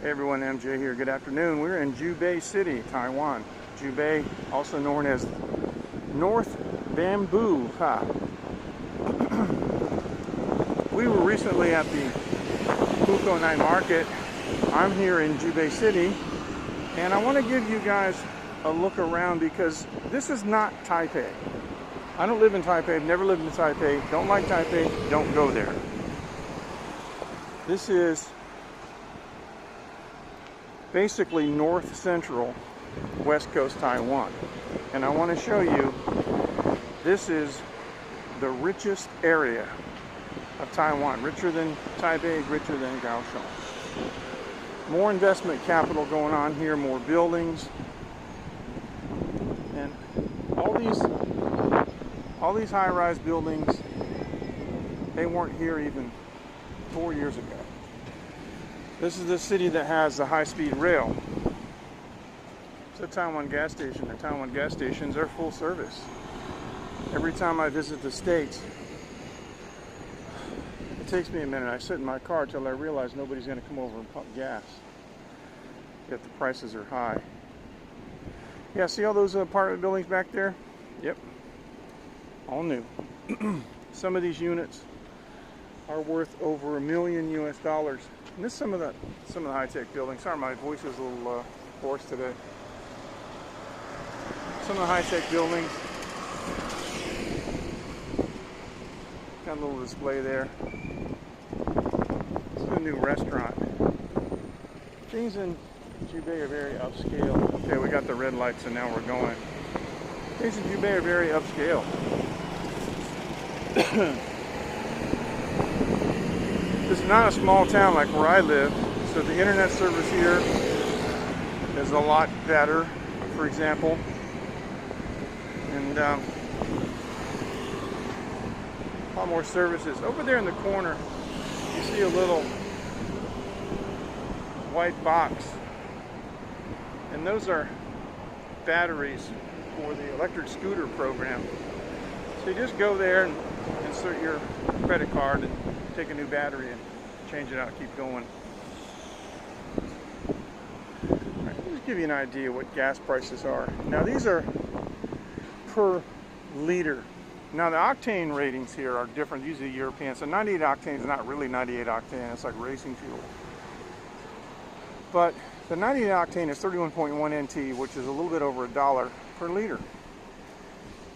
Hey everyone, MJ here. Good afternoon. We're in Jubei City, Taiwan. Jubei, also known as North Bamboo. We were recently at the Hukou Night Market. I'm here in Jubei City, and I want to give you guys a look around because this is not Taipei. I don't live in Taipei, I've never lived in Taipei, don't like Taipei, don't go there. This is basically north central west coast Taiwan, and I want to show you this is the richest area of Taiwan, richer than Taipei, richer than Kaohsiung. More investment capital going on here, more buildings, and all these high-rise buildings, they weren't here even 4 years ago. This is the city that has the high-speed rail. It's a Taiwan gas station. The Taiwan gas stations are full service. Every time I visit the States, it takes me a minute. I sit in my car till I realize nobody's going to come over and pump gas. Yet the prices are high. Yeah, see all those apartment buildings back there? Yep. All new. Some of these units are worth over $1 million US. And this is some of the high-tech buildings. Sorry, my voice is a little hoarse today. Some of the high-tech buildings. Got a little display there. This is a new restaurant. Things in Jubei are very upscale. Okay, we got the red lights and now we're going. Things in Jubei are very upscale. This is not a small town like where I live, so the internet service here is a lot better, for example. And a lot more services. Over there in the corner, you see a little white box. And those are batteries for the electric scooter program. So you just go there and insert your credit card and take a new battery and change it out and keep going. All right, let me just give you an idea what gas prices are. Now these are per liter. Now the octane ratings here are different, usually European. So 98 octane is not really 98 octane, it's like racing fuel. But the 98 octane is 31.1 NT, which is a little bit over $1 per liter.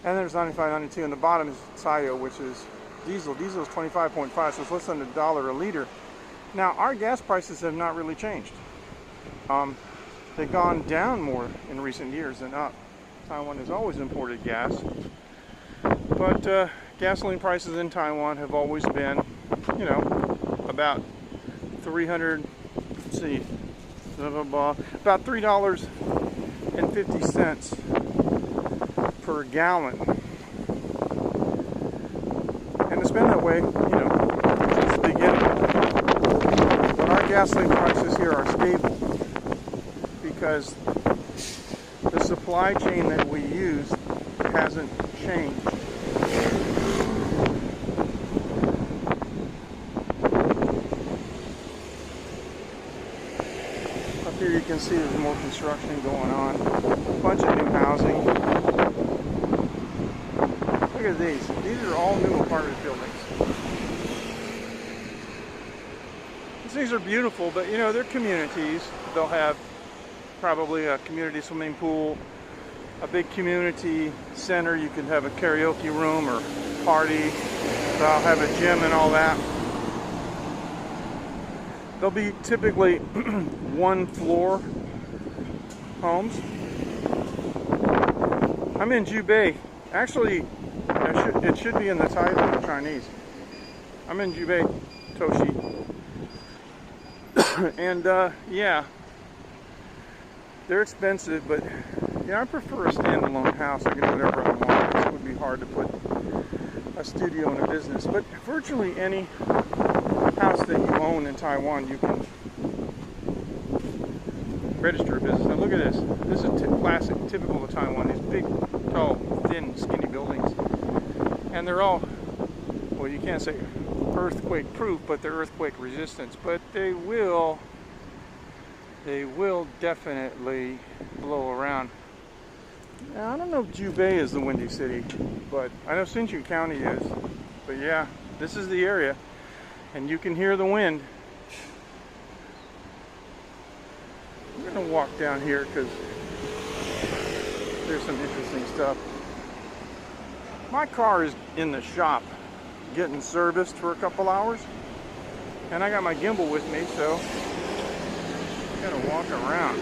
And there's 95, 92, and the bottom is Sayo, which is diesel. Diesel is 25.5, so it's less than $1 a liter. Now, our gas prices have not really changed. They've gone down more in recent years than up. Taiwan has always imported gas. But gasoline prices in Taiwan have always been, you know, about $350 per gallon. And it's been that way, you know, since the beginning. But our gasoline prices here are stable because the supply chain that we use hasn't changed. Up here you can see there's more construction going on. A bunch of new housing. Look at these. These are all new apartment buildings. These are beautiful, but you know, they're communities. They'll have probably a community swimming pool, a big community center. You can have a karaoke room or party. They'll have a gym and all that. They'll be typically one floor homes. I'm in Jubei. Actually, it should be in the title in Chinese. I'm in Jubei, Toshi. And yeah, they're expensive, but yeah, I prefer a standalone house. I can do whatever I want. It would be hard to put a studio in a business, but virtually any house that you own in Taiwan, you can register a business. Now look at this. This is classic, typical of Taiwan. These big, tall, thin, skinny buildings, and they're all, well, you can't say earthquake proof, but they're earthquake resistant. But they will they will definitely blow around. Now, I don't know if Jubei is the Windy City, but I know Hsinchu County is. But yeah, this is the area, and you can hear the wind. I'm gonna walk down here because there's some interesting stuff. My car is in the shop getting serviced for a couple hours, and I got my gimbal with me, so I'm gonna walk around.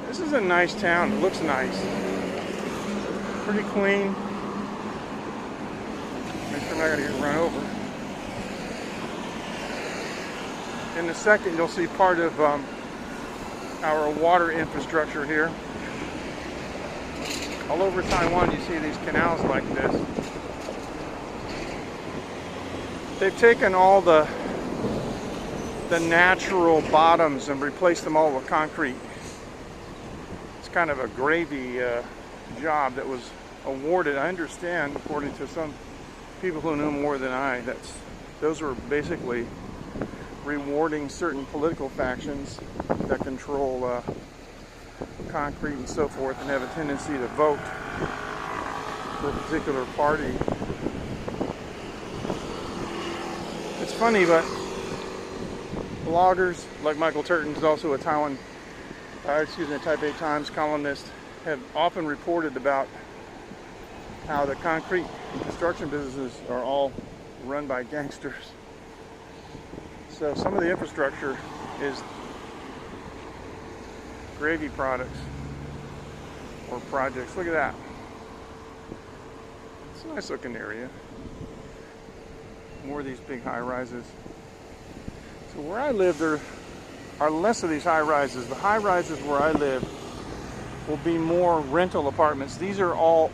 This is a nice town. It looks nice. Pretty clean. Make sure I'm not gonna get run over. In a second, you'll see part of our water infrastructure here. All over Taiwan, you see these canals like this. They've taken all the natural bottoms and replaced them all with concrete. It's kind of a gravy job that was awarded, I understand, according to some people who know more than I. Those were basically rewarding certain political factions that control concrete and so forth and have a tendency to vote for a particular party. It's funny, but bloggers like Michael Turton is also a Taipei Times columnist, have often reported about how the concrete construction businesses are all run by gangsters. So some of the infrastructure is gravy products or projects. Look at that. It's a nice looking area. More of these big high rises. So where I live, there are less of these high rises. The high rises where I live will be more rental apartments. These are all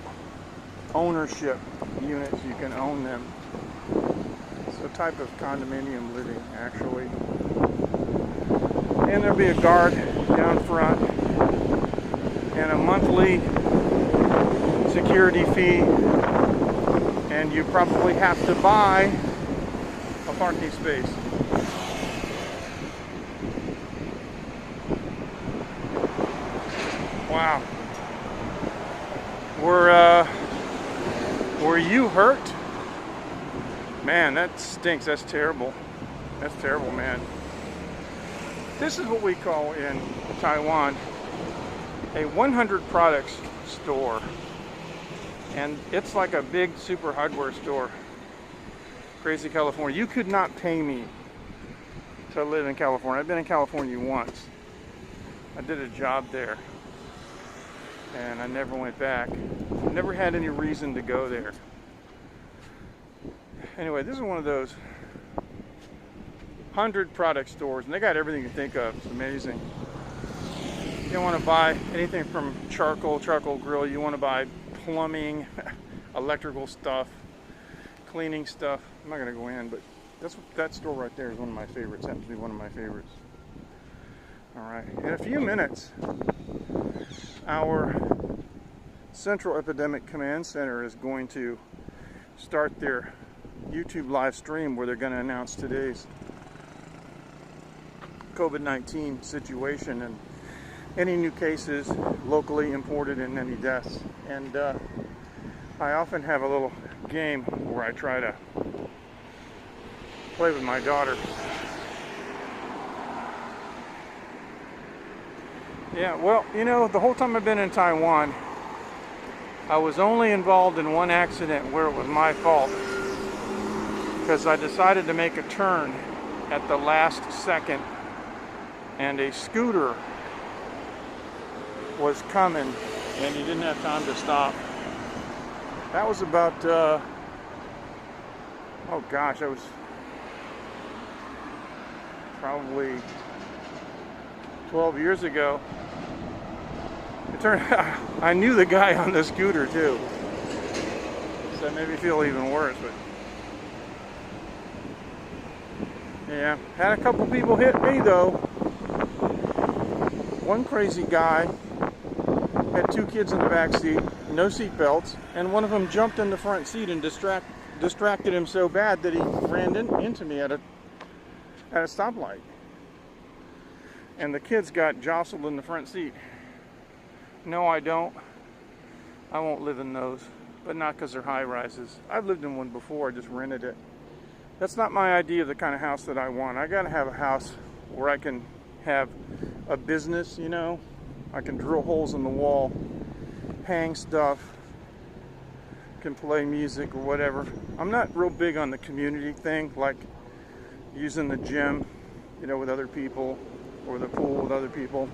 ownership units. You can own them. It's a type of condominium living, actually. And there'll be a guard down front and a monthly security fee, and you probably have to buy a parking space. Wow. Were you hurt? Man, that stinks. That's terrible. That's terrible, man. This is what we call in Taiwan a 100 products store. And it's like a big super hardware store. Crazy California. You could not pay me to live in California. I've been in California once. I did a job there. And I never went back. Never had any reason to go there. Anyway, this is one of those 100 product stores, and they got everything you think of. It's amazing. You don't want to buy anything from charcoal grill. You want to buy plumbing, electrical stuff, cleaning stuff. I'm not going to go in, but that store right there is one of my favorites. Happens to be one of my favorites. All right, in a few minutes, our Central Epidemic Command Center is going to start their YouTube live stream where they're going to announce today's COVID-19 situation and any new cases locally imported and any deaths. And I often have a little game where I try to play with my daughter. Yeah, well, you know, the whole time I've been in Taiwan, I was only involved in one accident where it was my fault, because I decided to make a turn at the last second and a scooter was coming and he didn't have time to stop. That was about, oh gosh, I was probably 12 years ago. It turned out I knew the guy on the scooter too, so that made me feel even worse. But yeah, had a couple people hit me though. One crazy guy had two kids in the back seat, no seat belts, and one of them jumped in the front seat and distracted him so bad that he ran into me at at a stoplight. And the kids got jostled in the front seat. No, I don't. I won't live in those. But not because they're high rises. I've lived in one before, I just rented it. That's not my idea of the kind of house that I want. I gotta have a house where I can have a business, you know. I can drill holes in the wall, hang stuff, can play music or whatever. I'm not real big on the community thing, like using the gym, you know, with other people, or the pool with other people.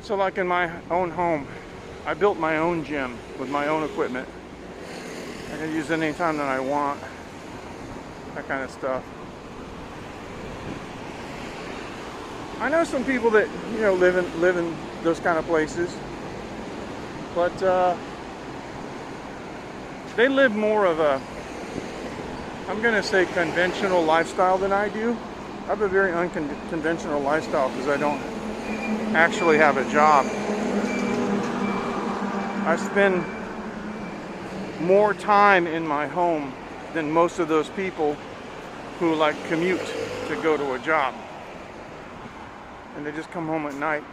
So like in my own home, I built my own gym with my own equipment. I can use it anytime that I want, that kind of stuff. I know some people that, you know, live in those kind of places, but they live more of a, I'm gonna say, conventional lifestyle than I do. I have a very unconventional lifestyle because I don't actually have a job. I spend more time in my home than most of those people who like commute to go to a job. And they just come home at night,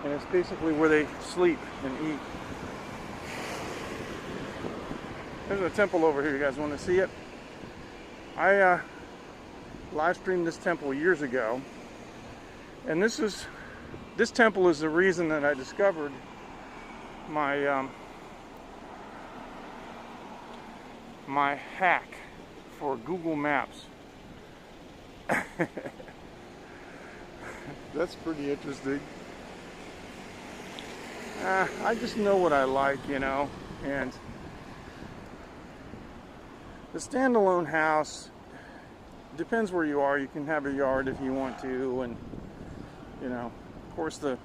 and it's basically where they sleep and eat. There's a temple over here. You guys want to see it? I live streamed this temple years ago, and this temple is the reason that I discovered my my hack for Google Maps. That's pretty interesting. I just know what I like, you know, and the standalone house depends where you are. You can have a yard if you want to, and you know, of course the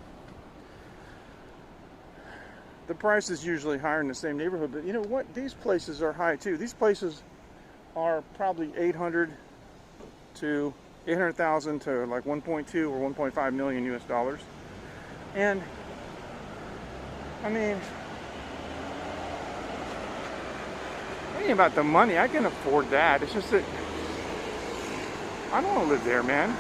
price is usually higher in the same neighborhood, but you know what? These places are high too. These places are probably 800,000 to like 1.2 or 1.5 million US dollars. And I mean, it ain't about the money. I can afford that. It's just that I don't want to live there, man.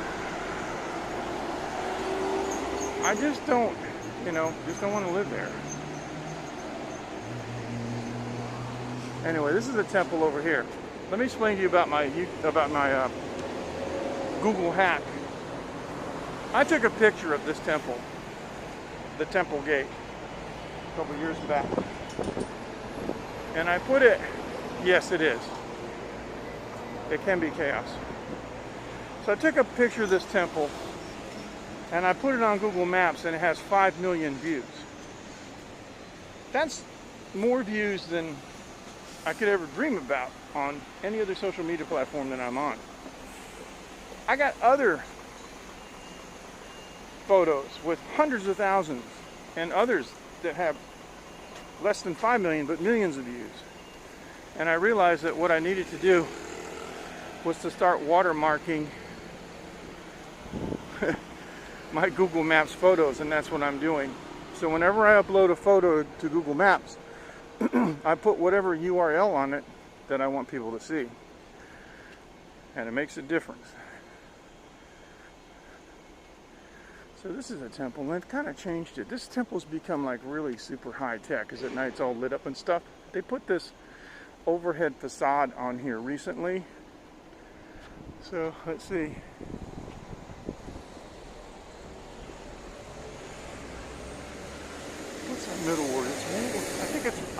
I just don't, you know, just don't want to live there. Anyway, this is a temple over here. Let me explain to you about my Google hack. I took a picture of this temple, the temple gate, a couple years back, and I put it. Yes, it is. It can be chaos. So I took a picture of this temple, and I put it on Google Maps, and it has 5 million views. That's more views than I could ever dream about on any other social media platform that I'm on. I got other photos with hundreds of thousands, and others that have less than 5 million but millions of views. And I realized that what I needed to do was to start watermarking my Google Maps photos, and that's what I'm doing. So whenever I upload a photo to Google Maps, I put whatever URL on it that I want people to see, and it makes a difference. So this is a temple, and they've kind of changed it. This temple's become like really super high tech, because at night it's all lit up and stuff. They put this overhead facade on here recently. So let's see. What's that middle word?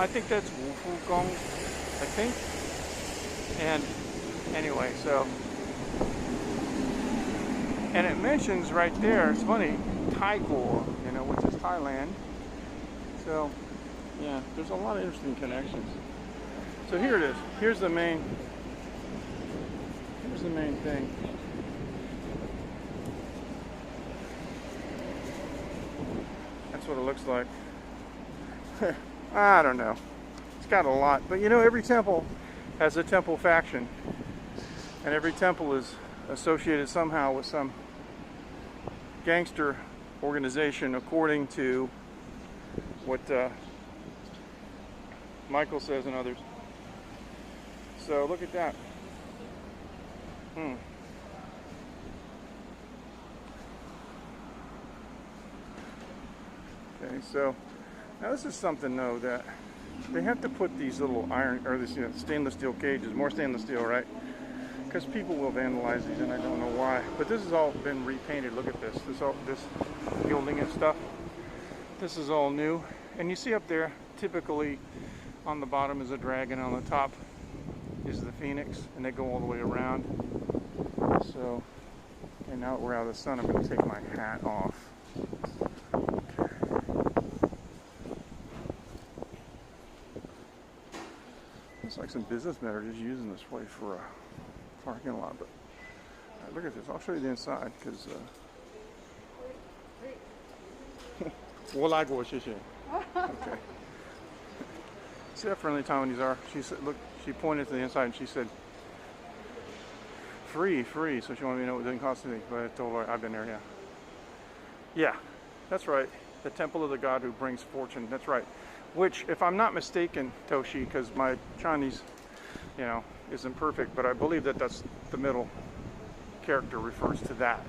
I think that's Wufugong, I think. And anyway, so, and it mentions right there, it's funny, Taiwan, you know, which is Thailand. So yeah, there's a lot of interesting connections. So here it is. Here's the main thing. That's what it looks like. I don't know. It's got a lot. But you know, every temple has a temple faction. And every temple is associated somehow with some gangster organization, according to what Michael says and others. So look at that. Okay, so now this is something though that they have to put these little iron or this stainless steel cages, more stainless steel, right? Because people will vandalize these, and I don't know why. But this has all been repainted. Look at this. This gilding and stuff. This is all new. And you see up there, typically on the bottom is a dragon, on the top is the phoenix, and they go all the way around. So, okay, now that we're out of the sun, I'm going to take my hat off. Okay. Looks like some businessmen are just using this place for a parking lot, but look at this. I'll show you the inside because 我来过谢谢 okay. See how friendly Taiwanese are? She said, look, she pointed to the inside and she said free, so she wanted me to know it didn't cost anything, but I told her I've been there. Yeah, that's right, the temple of the god who brings fortune. That's right, which, if I'm not mistaken, Toshi, because my Chinese, isn't perfect, but I believe that that's the middle character refers to that.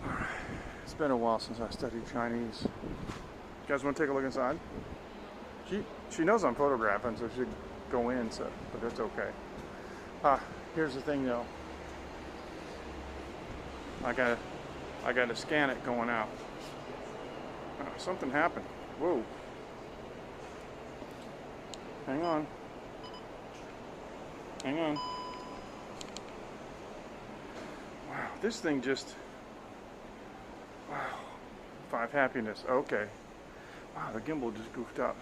Alright, it's been a while since I studied Chinese. You guys want to take a look inside? She knows I'm photographing, so she should go in, so, but that's okay. Here's the thing though. I gotta scan it going out. Something happened. Whoa. Hang on. Wow, this thing just... Wow. 5 happiness. Okay. Wow, the gimbal just goofed up.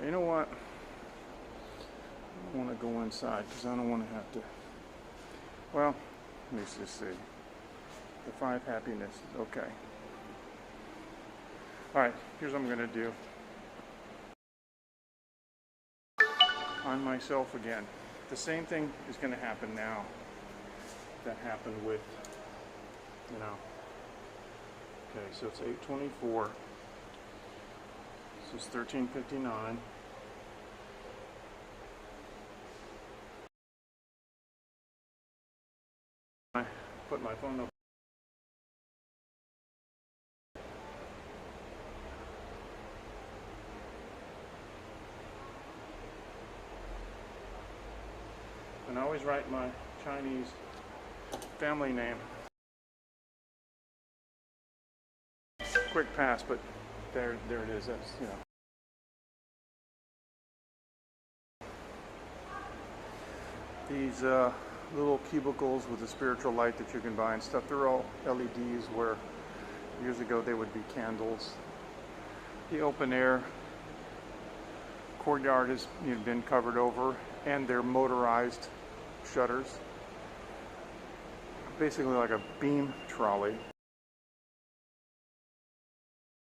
You know what? I don't want to go inside because I don't want to have to... Well, let me just see. The 5 happiness. Okay. Alright, here's what I'm going to do. On myself again. The same thing is going to happen now that happened with, Okay, so it's 8:24. This is 13:59. I put my phone up. And I always write my Chinese family name. Quick pass, but there it is. That's, These little cubicles with the spiritual light that you can buy and stuff, they're all LEDs where years ago they would be candles. The open air courtyard has been covered over, and they're motorized shutters. Basically like a beam trolley.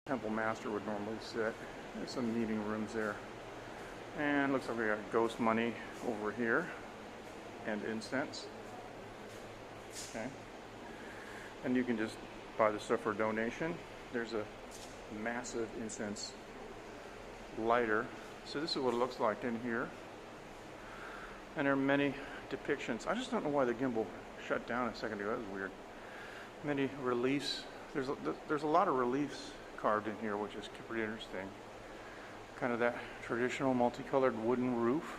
Temple Master would normally sit. There's some meeting rooms there. And looks like we got ghost money over here. And incense. Okay. And you can just buy the stuff for donation. There's a massive incense lighter. So this is what it looks like in here. And there are many depictions. I just don't know why the gimbal shut down a second ago. That was weird. Many reliefs. There's a lot of reliefs carved in here, which is pretty interesting. Kind of that traditional multicolored wooden roof.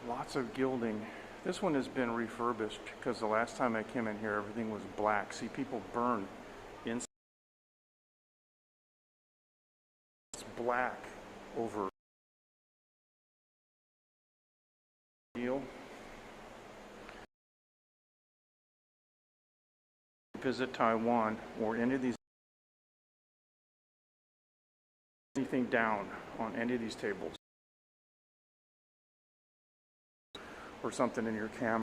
Lots of gilding. This one has been refurbished because the last time I came in here, everything was black. See, people burn incense. It's black over steel. Visit Taiwan or any of these, anything down on any of these tables or something in your camera.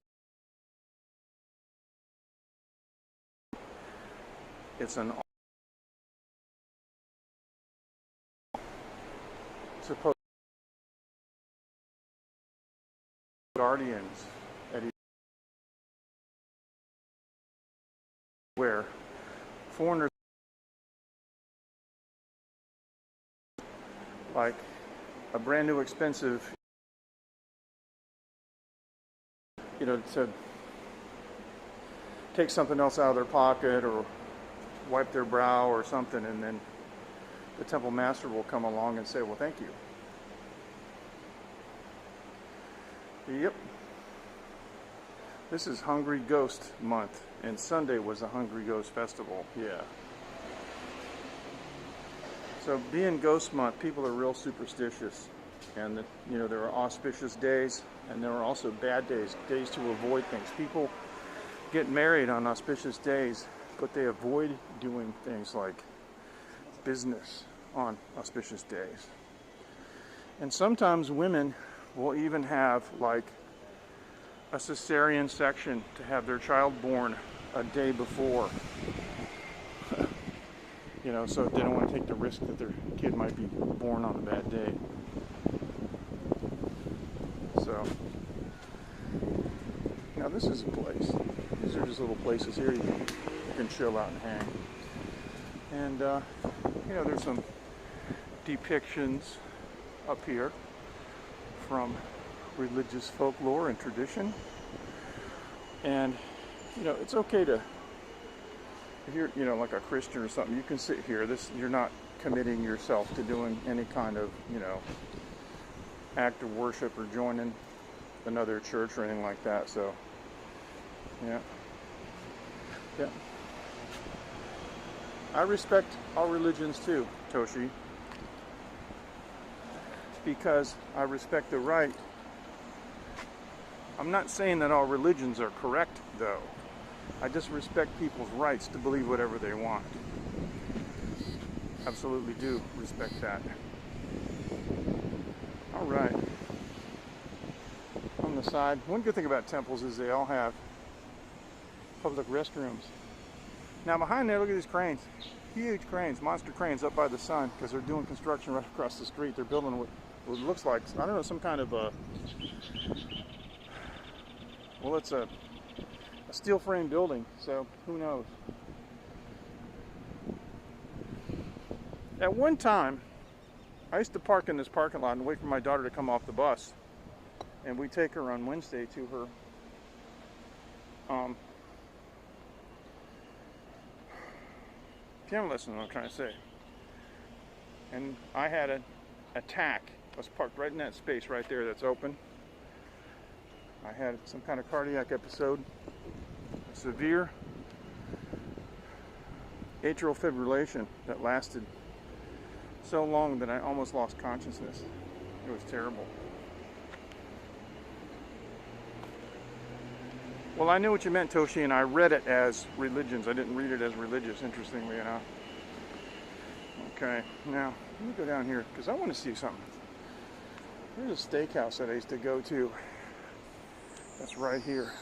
It's an supposed guardians at where foreigners like a brand new expensive, to take something else out of their pocket or wipe their brow or something, and then the temple master will come along and say, well, thank you. Yep. This is Hungry Ghost Month, and Sunday was the Hungry Ghost Festival. Yeah. So being Ghost Month, people are real superstitious. And, you know, there are auspicious days, and there are also bad days, days to avoid things. People get married on auspicious days, but they avoid doing things like business on auspicious days. And sometimes women will even have like a cesarean section to have their child born a day before. You know, so they don't want to take the risk that their kid might be born on a bad day. So, now this is a place. These are just little places here you can chill out and hang. And, you know, there's some depictions up here from religious folklore and tradition. And, you know, it's okay to, if you're, you know, like a Christian or something, you can sit here. You're not committing yourself to doing any kind of, you know, act of worship or joining another church or anything like that. So, yeah. I respect all religions too, Toshi, because I respect the right. I'm not saying that all religions are correct, though. I just respect people's rights to believe whatever they want. Absolutely do respect that. All right. On the side, one good thing about temples is they all have public restrooms. Now behind there, look at these cranes. Huge cranes, monster cranes up by the sun, because they're doing construction right across the street. They're building what looks like, I don't know, some kind of a, well, it's a steel frame building, so who knows. At one time, I used to park in this parking lot and wait for my daughter to come off the bus, and we take her on Wednesday to her piano lesson, what I'm trying to say. And I had an attack. I was parked right in that space right there that's open. I had some kind of cardiac episode, severe atrial fibrillation that lasted so long that I almost lost consciousness. It was terrible. Well, I knew what you meant, Toshi, and I read it as religions. I didn't read it as religious, interestingly enough. Okay, now, let me go down here, because I want to see something. There's a steakhouse that I used to go to. That's right here.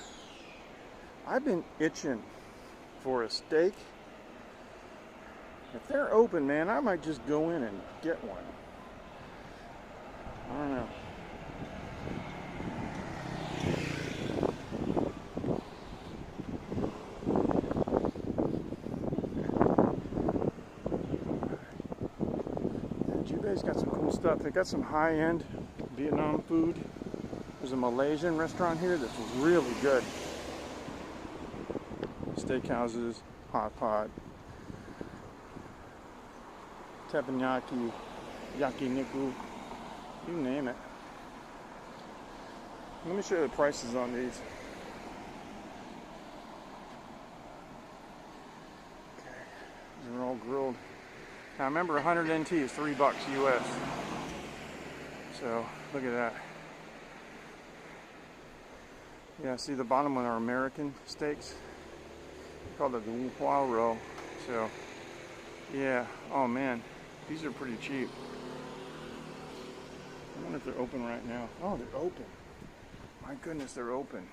I've been itching for a steak. If they're open, man, I might just go in and get one. I don't know. Jubei's got some cool stuff. They got some high-end Vietnam food. There's a Malaysian restaurant here that's really good. Steakhouses, hot pot, teppanyaki, yakiniku, you name it. Let me show you the prices on these. Okay, these are all grilled. Now remember, 100 NT is $3 US. So look at that. Yeah, see the bottom one are American steaks. They call it the Walkaround. So yeah, oh man, these are pretty cheap. I wonder if they're open right now. Oh, they're open. My goodness, they're open.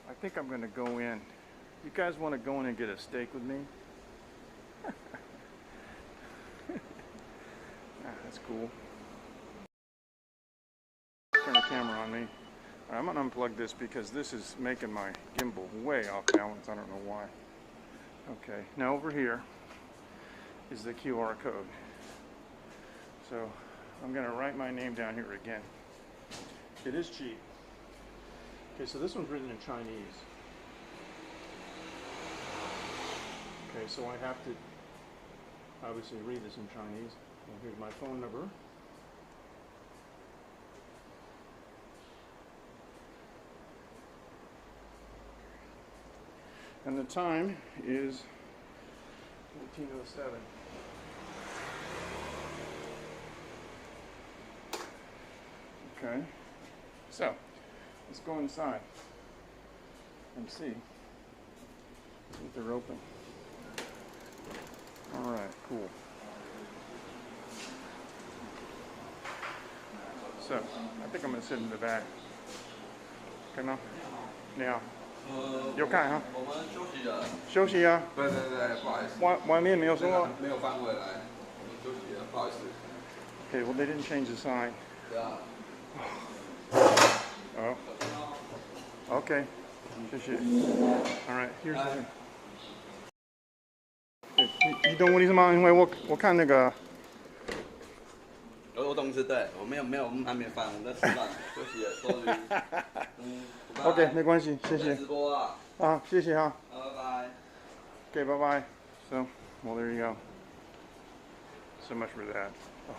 I think I'm gonna go in. You guys want to go in and get a steak with me? That's cool. Turn the camera on me. Right, I'm gonna unplug this because this is making my gimbal way off balance. I don't know why. Okay, now over here is the QR code. So I'm gonna write my name down here again. It is cheap. Okay, so this one's written in Chinese. Okay, Okay, so I have to obviously read this in Chinese. Well, here's my phone number. And the time is 14:07. Okay, so let's go inside and see if they're open. All right, cool. So I think I'm gonna sit in the back. Okay, now, now. 有看哈？我们休息了。休息啊？对对对，不好意思。外面没有说。没有翻回来，我们休息了，不好意思。Okay, well they didn't change the sign. Yeah. Oh. Okay. 谢谢。All right, here's the thing. 你懂我的意思吗？因为我看那个。我懂是对，我没有，我们还没翻，我们在吃饭，休息了，sorry。OK， 没关系，谢谢。直播啊。啊，谢谢哈。拜拜。Okay, bye bye. So, well, there you go. So much for that. Oh.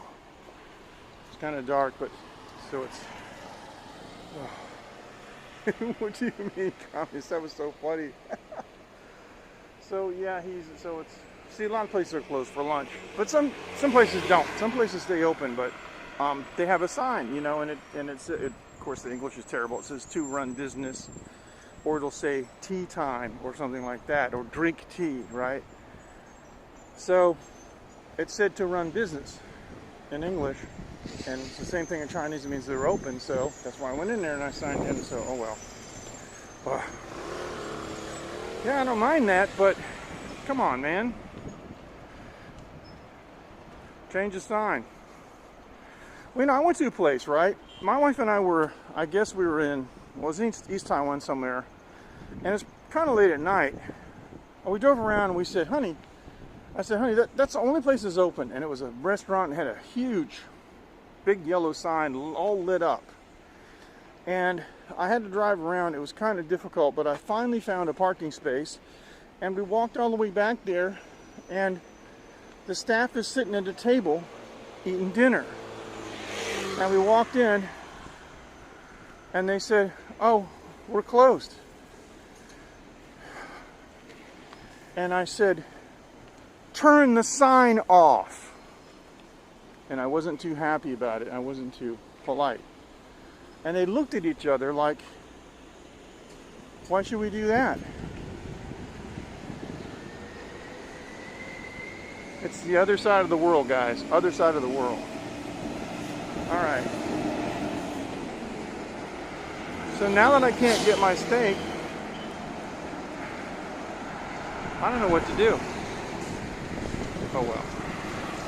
It's kind of dark, but so it's. Oh. What do you mean, communist? That was so funny. So yeah, so it's. See, a lot of places are closed for lunch, but some places don't. Some places stay open, but they have a sign, you know, and it's of course the English is terrible. It says to run business, or it'll say tea time or something like that, or drink tea, right? So it said to run business in English, and it's the same thing in Chinese. It means they're open, so that's why I went in there and I signed in. So oh well. Yeah, I don't mind that, but come on, man. Change the sign. Well, you know, I went to a place, right? My wife and I guess we were in, well, it was East Taiwan somewhere, and it's kind of late at night. And we drove around and we said, honey, that's the only place that's open. And it was a restaurant and had a huge, big yellow sign all lit up. And I had to drive around. It was kind of difficult, but I finally found a parking space, and we walked all the way back there, and the staff is sitting at a table eating dinner. And we walked in and they said, oh, we're closed. And I said, turn the sign off. And I wasn't too happy about it. I wasn't too polite. And they looked at each other like, why should we do that? It's the other side of the world, guys. Other side of the world. All right. So now that I can't get my steak, I don't know what to do. Oh well.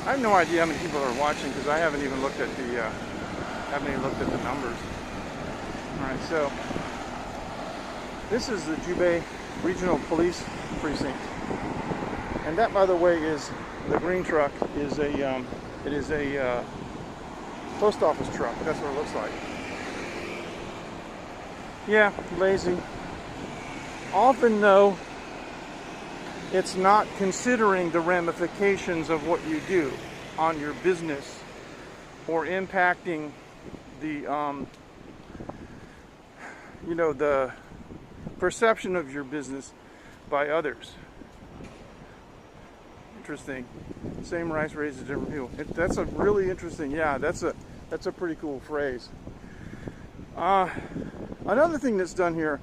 I have no idea how many people are watching because I haven't even looked at the numbers. All right. So this is the Jubei Regional Police Precinct, and that, by the way, is. The green truck is a post office truck. That's what it looks like. Yeah, lazy. Often though, it's not considering the ramifications of what you do on your business or impacting the the perception of your business by others. Interesting. Same rice raises different people. That's a really interesting. Yeah, that's a pretty cool phrase. Another thing that's done here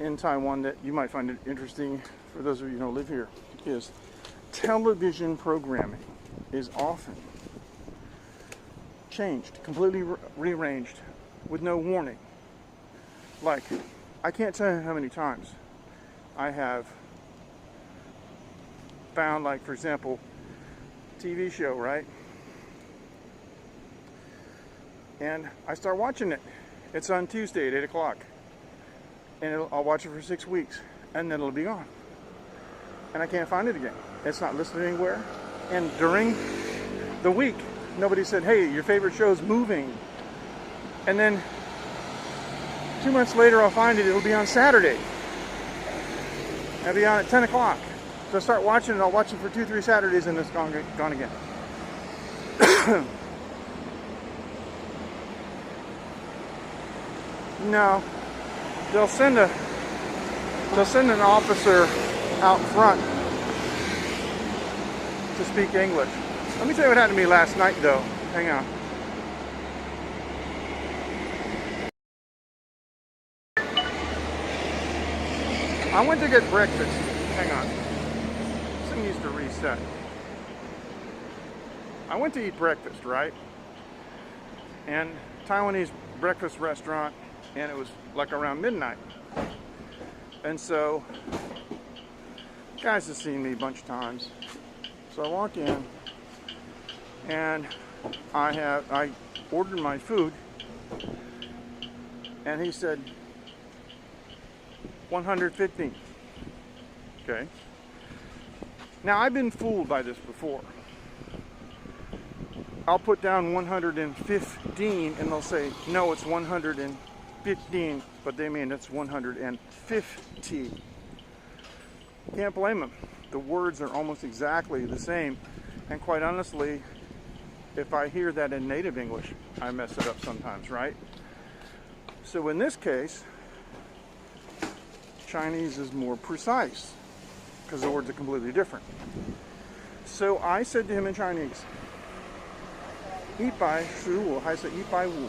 in Taiwan that you might find it interesting for those of you who don't live here is television programming is often changed, completely rearranged with no warning. Like, I can't tell you how many times I have found, like, for example, TV show, right? And I start watching it. It's on Tuesday at 8 o'clock. And I'll watch it for 6 weeks. And then it'll be gone. And I can't find it again. It's not listed anywhere. And during the week, nobody said, hey, your favorite show's moving. And then 2 months later, I'll find it. It'll be on Saturday. It'll be on at 10 o'clock. So So I start watching it. I'll watch it for 2-3 Saturdays, and it's gone again. No, they'll send an officer out front to speak English. Let me tell you what happened to me last night, though. Hang on. I went to get breakfast. Hang on. This thing needs to reset. I went to eat breakfast, right? And Taiwanese breakfast restaurant, and it was like around midnight. And so, guys have seen me a bunch of times. So I walk in, and I ordered my food, and he said 115. Okay. Now I've been fooled by this before. I'll put down 115, and they'll say no, it's 115, but they mean it's 150. Can't blame them. The words are almost exactly the same, and quite honestly, if I hear that in native English, I mess it up sometimes, right? So in this case, Chinese is more precise because the words are completely different. So I said to him in Chinese, 115还是150?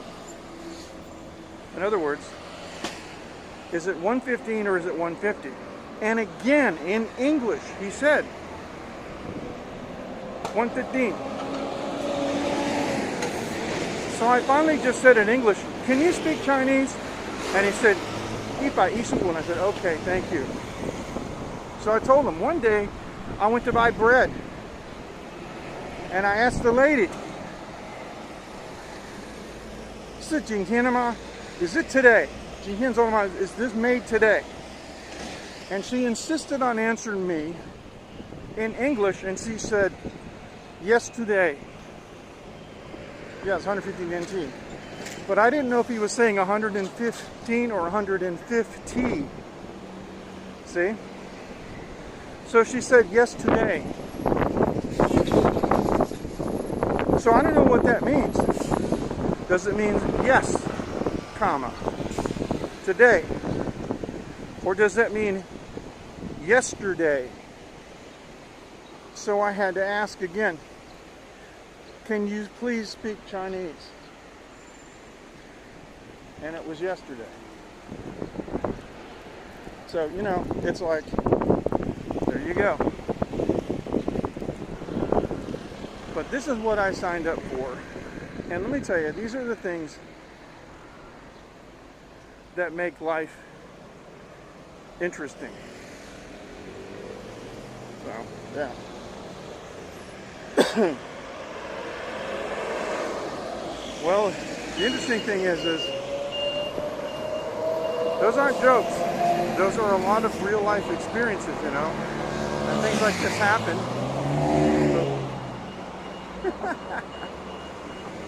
In other words, is it 115 or is it 150? And again, in English, he said 115. So I finally just said in English, can you speak Chinese? And he said, 115, and I said, okay, thank you. So I told him, one day, I went to buy bread, and I asked the lady, 是今天的吗? Is it today? 今天做的吗? Is this made today? And she insisted on answering me in English, and she said, yes, today. Yes, 115 NT. But I didn't know if he was saying 115 or 150. See? So she said, yes, today. So I don't know what that means. Does it mean yes, comma, today? Or does that mean yesterday? So I had to ask again, can you please speak Chinese? And it was yesterday. So, you know, it's like, there you go. But this is what I signed up for. And let me tell you, these are the things that make life interesting. So, yeah. Well, the interesting thing is those aren't jokes. Those are a lot of real life experiences, you know. And things like this happen.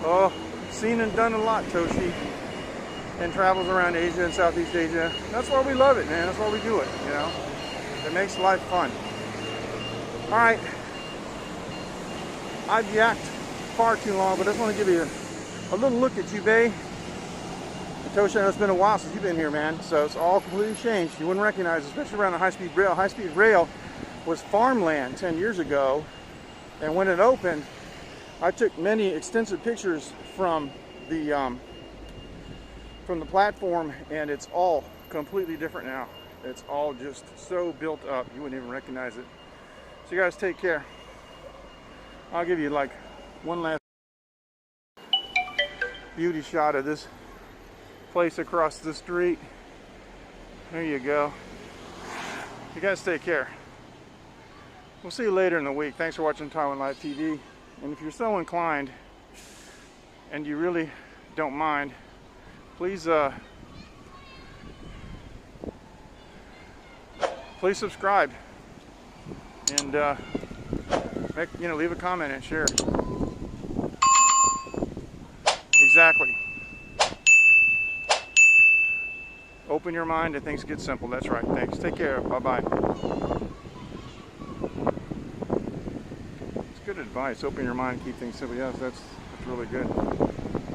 Oh, seen and done a lot, Toshi. And travels around Asia and Southeast Asia. That's why we love it, man. That's why we do it, you know. It makes life fun. All right. I've yacked far too long, but I just want to give you a little look at Jubei. Toshi, I know it's been a while since you've been here, man. So it's all completely changed. You wouldn't recognize it, especially around the high-speed rail. High-speed rail was farmland 10 years ago. And when it opened, I took many extensive pictures from the platform, and it's all completely different now. It's all just so built up, you wouldn't even recognize it. So you guys take care. I'll give you like one last beauty shot of this place across the street. There you go. You guys take care. We'll see you later in the week. Thanks for watching Taiwan Live TV. And if you're so inclined and you really don't mind, please subscribe and leave a comment and share. Exactly. Open your mind and things get simple. That's right. Thanks. Take care. Bye-bye. good advice. Open your mind, keep things simple. Yes, that's really good.